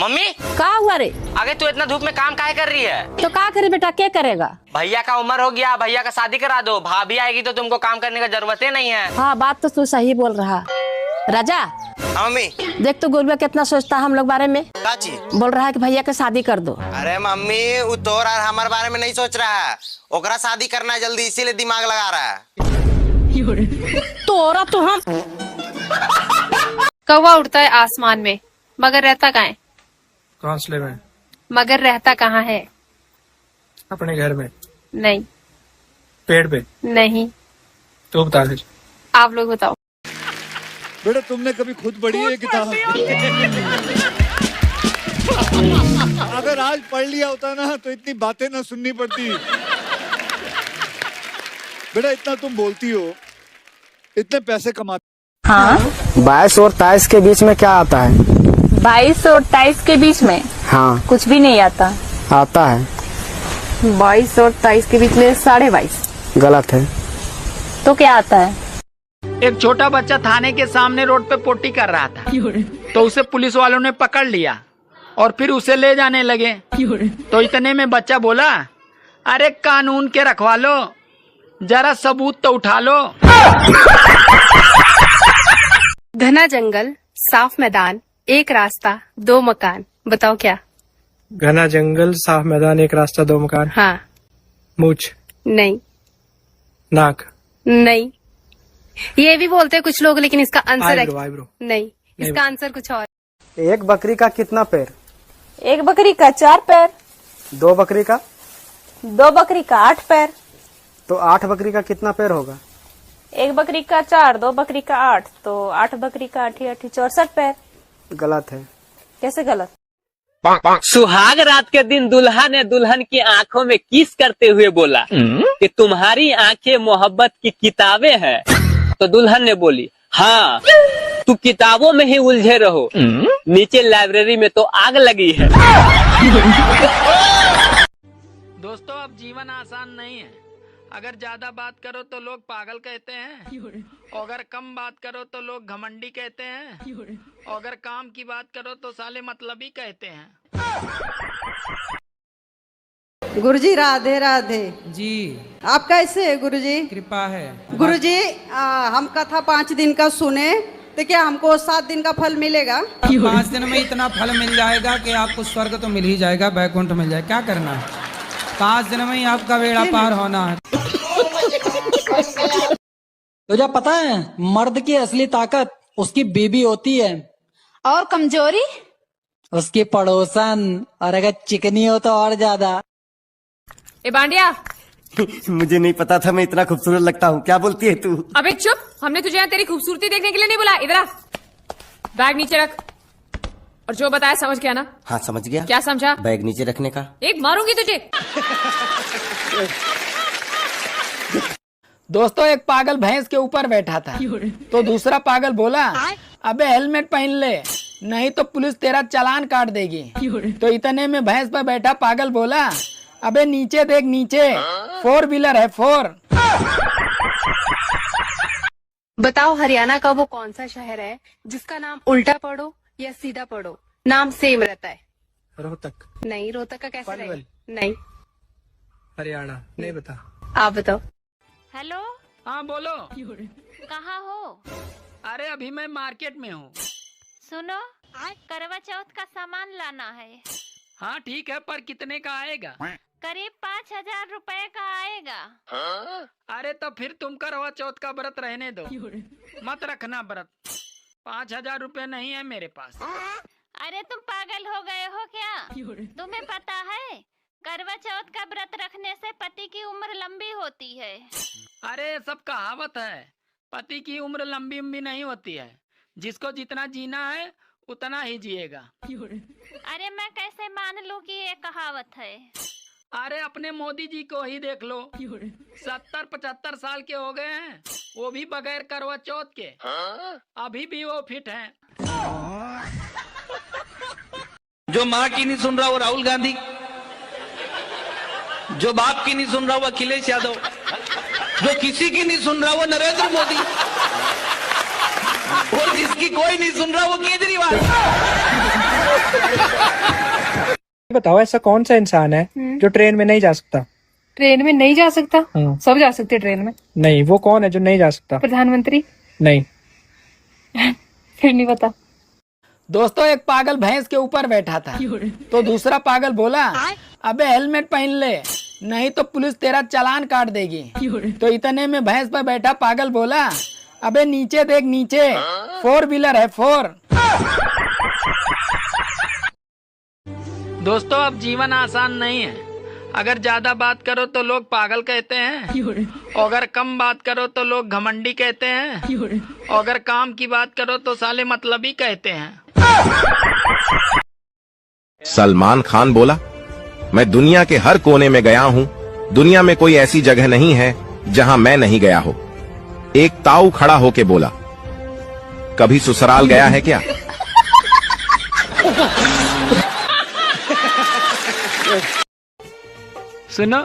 Mummy का हुआ रे? आगे तू इतना धूप में काम काहे कर रही है? तो का करे बेटा, क्या करेगा? भैया का उम्र हो गया, भैया का शादी करा दो, भाभी आएगी तो तुमको काम करने का जरूरत ही नहीं है। हाँ बात तो तू सही बोल रहा। राजा मम्मी देख तो गुरुआ कितना सोचता है हम लोग बारे में। काची बोल रहा है कि भैया का शादी कर दो। अरे मम्मी वो तोर और हमारे बारे में नहीं सोच रहा है, ओकरा शादी करना है जल्दी, इसीलिए दिमाग लगा रहा है। तोरा तो हम कौवा उड़ता है आसमान में मगर रहता कहाँ है? घोंसले में। मगर रहता कहाँ है? अपने घर में। नहीं। पेड़ पे। नहीं। तो बता दे। आप लोग बताओ। बेटा तुमने कभी खुद पढ़ी है किताब? अगर आज पढ़ लिया होता ना तो इतनी बातें ना सुननी पड़ती। बेटा इतना तुम बोलती हो, इतने पैसे कमाती। हाँ 22 और 23 के बीच में क्या आता है? 22 और 23 के बीच में हाँ कुछ भी नहीं आता। आता है। 22 और 23 के बीच में 22.5। गलत है। तो क्या आता है? एक छोटा बच्चा थाने के सामने रोड पे पोटी कर रहा था, तो उसे पुलिस वालों ने पकड़ लिया और फिर उसे ले जाने लगे। तो इतने में बच्चा बोला, अरे कानून के रखवालो, जरा सबूत तो उठा लो। घना जंगल, साफ मैदान, एक रास्ता, 2 मकान, बताओ क्या? घना जंगल, साफ मैदान, एक रास्ता, 2 मकान। हाँ। मूछ। नहीं। नाक। नहीं। ये भी बोलते हैं कुछ लोग, लेकिन इसका आंसर है आईब्रो। नहीं, इसका आंसर कुछ और। एक बकरी का कितना पैर? एक बकरी का 4 पैर। 2 बकरी का? 2 बकरी का 8 पैर। तो 8 बकरी का कितना पैर होगा? एक बकरी का 4, 2 बकरी का 8, तो 8 बकरी का 8 64 पैर। गलत है। कैसे गलत? सुहाग रात के दिन दुल्हा ने दुल्हन की आंखों में किस करते हुए बोला कि तुम्हारी आंखें मोहब्बत की किताबें हैं। तो दुल्हन ने बोली, हाँ तू किताबों में ही उलझे रहो, नीचे लाइब्रेरी में तो आग लगी है। दोस्तों अब जीवन आसान नहीं है। अगर ज्यादा बात करो तो लोग पागल कहते हैं, और अगर कम बात करो तो लोग घमंडी कहते हैं, और अगर काम की बात करो तो साले मतलबी कहते हैं। गुरुजी राधे राधे जी आप कैसे है गुरुजी? कृपा है गुरुजी हम कथा 5 दिन का सुने तो क्या हमको 7 दिन का फल मिलेगा? 5 दिन में इतना फल मिल जाएगा कि आपको स्वर्ग तो मिल ही जाएगा, वैकुंठ मिल जाएगा। क्या करना है, 5 दिन में ही आपका बेड़ा पार होना है। तुझे पता है मर्द की असली ताकत उसकी बीबी होती है, और कमजोरी उसकी पड़ोसन, और अगर चिकनी हो तो और ज्यादा। ए बांडिया, मुझे नहीं पता था मैं इतना खूबसूरत लगता हूँ। क्या बोलती है तू? अबे चुप, हमने तुझे यहाँ तेरी खूबसूरती देखने के लिए नहीं बुलाया। इधर आ, बैग नीचे रख, और जो बताया समझ गया ना? हाँ समझ गया। क्या समझा? बैग नीचे रखने का। एक मारूंगी तुझे। दोस्तों एक पागल भैंस के ऊपर बैठा था, तो दूसरा पागल बोला, अबे हेलमेट पहन ले नहीं तो पुलिस तेरा चालान काट देगी। तो इतने में भैंस पर बैठा पागल बोला, अबे नीचे देख नीचे, 4 व्हीलर है 4। बताओ हरियाणा का वो कौन सा शहर है जिसका नाम उल्टा पढ़ो या सीधा पढ़ो नाम सेम रहता है? रोहतक। नहीं, रोहतक का कैसे पलवल। रहेगा? नहीं। हरियाणा। नहीं बता। आप बताओ। हेलो, हाँ बोलो। कहाँ हो? अरे अभी मैं मार्केट में हूँ। सुनो, करवा चौथ का सामान लाना है। हाँ ठीक है, पर कितने का आएगा? करीब 5,000 रुपए का आएगा। अरे तो फिर तुम करवा चौथ का व्रत रहने दो, मत रखना व्रत। 5,000 रुपए नहीं है मेरे पास। अरे तुम पागल हो गए हो क्या? तुम्हें पता है करवा चौथ का व्रत रखने से पति की उम्र लंबी होती है। अरे सब कहावत है, पति की उम्र लंबी नहीं होती है, जिसको जितना जीना है उतना ही जिएगा। अरे मैं कैसे मान लूं कि ये कहावत है? अरे अपने मोदी जी को ही देख लो, 70-75 साल के हो गए हैं, वो भी बगैर करवा चौथ के अभी भी वो फिट हैं। जो माँ की नहीं सुन रहा वो राहुल गांधी, जो बाप की नहीं सुन रहा वो अखिलेश यादव, जो किसी की नहीं सुन रहा वो नरेंद्र मोदी, और जिसकी कोई नहीं सुन रहा वो केजरीवाल। बताओ ऐसा कौन सा इंसान है जो ट्रेन में नहीं जा सकता? ट्रेन में नहीं जा सकता? सब जा सकते ट्रेन में। नहीं, वो कौन है जो नहीं जा सकता? प्रधानमंत्री। नहीं। फिर नहीं पता। दोस्तों, एक पागल भैंस के ऊपर बैठा था तो दूसरा पागल बोला, अबे हेलमेट पहन ले नहीं तो पुलिस तेरा चालान काट देगी। तो इतने में भैंस पर बैठा पागल बोला, अबे नीचे देख नीचे, 4 व्हीलर है 4। दोस्तों, अब जीवन आसान नहीं है। अगर ज्यादा बात करो तो लोग पागल कहते हैं, और अगर कम बात करो तो लोग घमंडी कहते हैं, और अगर काम की बात करो तो साले मतलबी कहते हैं। सलमान खान बोला, मैं दुनिया के हर कोने में गया हूँ, दुनिया में कोई ऐसी जगह नहीं है जहाँ मैं नहीं गया हो। एक ताऊ खड़ा होके बोला, कभी ससुराल गया है क्या? सुनो,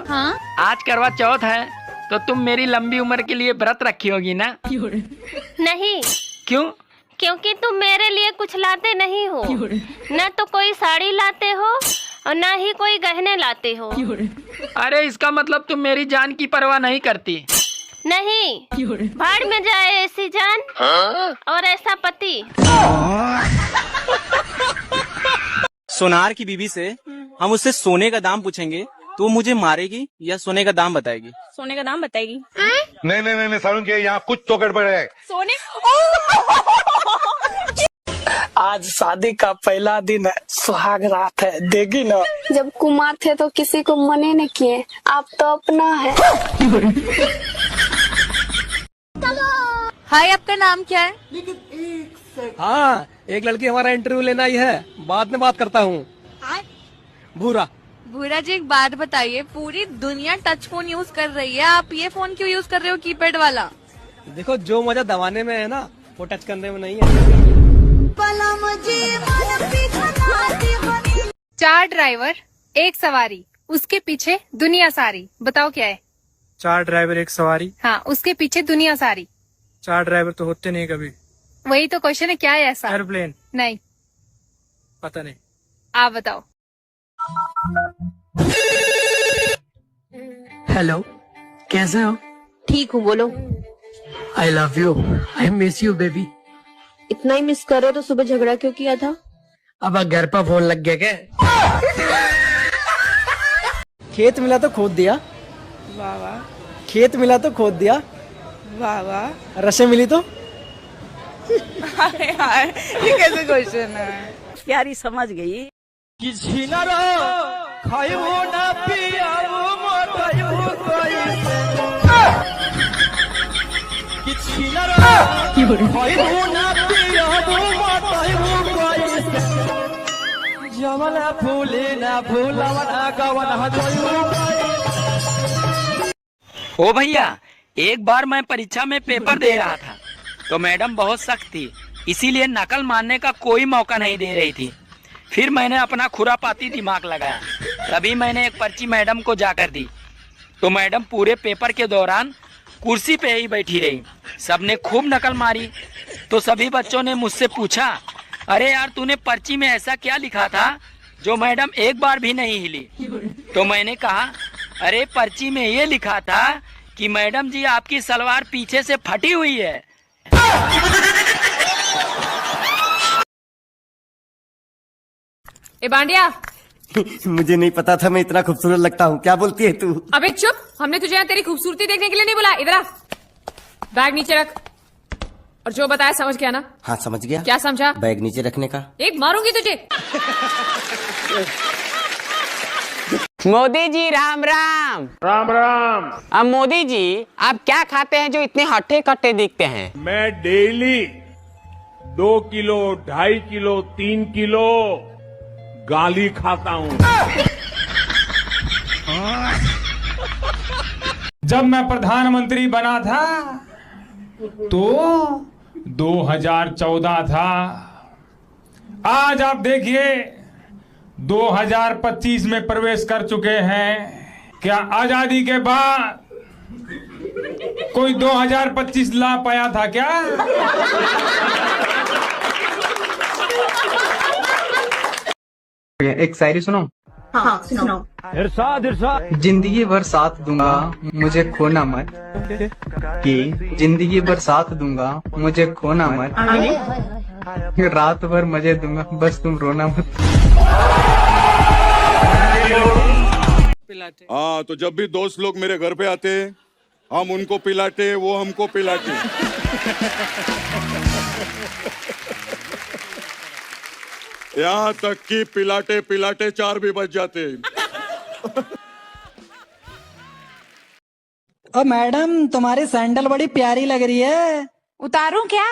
आज करवा चौथ है तो तुम मेरी लंबी उम्र के लिए व्रत रखी होगी ना? नहीं। क्यों? क्योंकि तुम मेरे लिए कुछ लाते नहीं हो, न तो कोई साड़ी लाते हो और न ही कोई गहने लाते हो। अरे इसका मतलब तुम मेरी जान की परवाह नहीं करती। नहीं, भाड़ में जाए ऐसी जान और ऐसा पति। सोनार की बीबी से हम उससे सोने का दाम पूछेंगे तो वो मुझे मारेगी या सोने का दाम बताएगी? सोने का दाम बताएगी। नहीं नहीं नहीं सारुण के यहाँ कुछ तो गड़बड़ है। सोने आज शादी का पहला दिन है, सुहाग रात है, देगी ना? जब कुमार थे तो किसी को मने न किए, आप तो अपना है। हाय, आपका नाम क्या है? हाँ, एक लड़की हमारा इंटरव्यू लेना ही है, बाद में बात करता हूँ। भूरा। भूरा जी, एक बात बताइए, पूरी दुनिया टच फोन यूज कर रही है, आप ये फोन क्यों यूज कर रहे हो, कीपैड वाला? देखो, जो मजा दबाने में है ना, वो टच करने में नहीं है। 4 ड्राइवर 1 सवारी, उसके पीछे दुनिया सारी, बताओ क्या है? 4 ड्राइवर 1 सवारी। हाँ, उसके पीछे दुनिया सारी। 4 ड्राइवर तो होते नहीं कभी। वही तो क्वेश्चन है, क्या है ऐसा? एयरप्लेन। नहीं, पता नहीं। आप बताओ। हेलो, कैसे हो? ठीक हूँ, बोलो। I love you, I miss you baby. इतना ही मिस करो तो सुबह झगड़ा क्यों किया था? अब घर पर फोन लग गया क्या? खेत मिला तो खोद दिया। वाह वाह। खेत मिला तो खोद दिया। वाह वाह। रसे मिली तो? यार, ये कैसे क्वेश्चन है? प्यारी समझ गई। किसी न रहो खाइबो ना पियाबो मोटाइबो कोई किसी न रहो खाइबो ना पियाबो मोटाइबो कोई जमला फूले ना फूलवना गवना हजोइबो। ओ भैया, एक बार मैं परीक्षा में पेपर दे रहा था तो मैडम बहुत सख्त थी, इसीलिए नकल मारने का कोई मौका नहीं दे रही थी। फिर मैंने अपना खुरापाती दिमाग लगाया, तभी मैंने एक पर्ची मैडम को जाकर दी तो मैडम पूरे पेपर के दौरान कुर्सी पे ही बैठी रही। सबने खूब नकल मारी तो सभी बच्चों ने मुझसे पूछा, अरे यार तूने पर्ची में ऐसा क्या लिखा था जो मैडम एक बार भी नहीं हिली? तो मैंने कहा, अरे पर्ची में ये लिखा था कि मैडम जी आपकी सलवार पीछे से फटी हुई है। ए बांडिया, मुझे नहीं पता था मैं इतना खूबसूरत लगता हूँ। क्या बोलती है तू? अबे चुप, हमने तुझे यहाँ तेरी खूबसूरती देखने के लिए नहीं बुलाया। इधर आ, बैग नीचे रख और जो बताया समझ गया ना? हाँ समझ गया। क्या समझा? बैग नीचे रखने का। एक मारूंगी तुझे। मोदी जी राम राम। राम राम। अब मोदी जी, आप क्या खाते हैं जो इतने हट्टे कट्टे दिखते हैं? मैं डेली 2 किलो 2.5 किलो 3 किलो गाली खाता हूँ। जब मैं प्रधानमंत्री बना था तो 2014 था। आज आप देखिए 2025 में प्रवेश कर चुके हैं। क्या आजादी के बाद कोई 2025 ला पाया था क्या? एक शायरी सुनो। हाँ सुनाओ। इरशाद इरशाद। जिंदगी भर साथ दूंगा मुझे खोना मत, कि जिंदगी भर साथ दूंगा मुझे खोना मत, रात भर मजे दूंगा बस तुम रोना मत। हाँ, तो जब भी दोस्त लोग मेरे घर पे आते हम उनको पिलाते, वो हमको पिलाते। यहाँ तक कि पिलाते पिलाते 4 भी बज जाते। ओ मैडम, तुम्हारी सैंडल बड़ी प्यारी लग रही है। उतारूं क्या?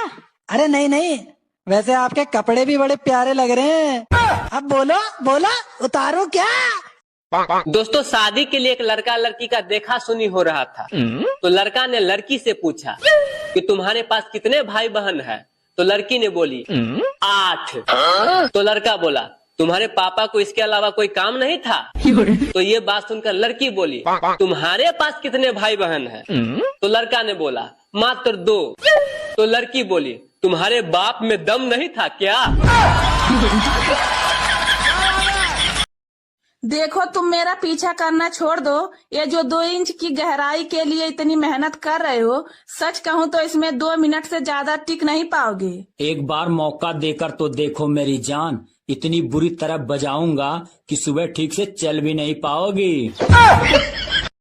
अरे नहीं नहीं, वैसे आपके कपड़े भी बड़े प्यारे लग रहे हैं। अब बोलो बोलो, उतारो क्या? दोस्तों, शादी के लिए एक लड़का लड़की का देखा सुनी हो रहा था। तो लड़का ने लड़की से पूछा कि तुम्हारे पास कितने भाई बहन है? तो लड़की ने बोली 8। तो लड़का बोला तुम्हारे पापा को इसके अलावा कोई काम नहीं था? तो ये बात सुनकर लड़की बोली तुम्हारे पास कितने भाई बहन है? तो लड़का ने बोला मात्र 2। तो लड़की बोली तुम्हारे बाप में दम नहीं था क्या? देखो, तुम मेरा पीछा करना छोड़ दो। ये जो 2 इंच की गहराई के लिए इतनी मेहनत कर रहे हो, सच कहूँ तो इसमें 2 मिनट से ज्यादा टिक नहीं पाओगे। एक बार मौका देकर तो देखो मेरी जान, इतनी बुरी तरह बजाऊंगा कि सुबह ठीक से चल भी नहीं पाओगी।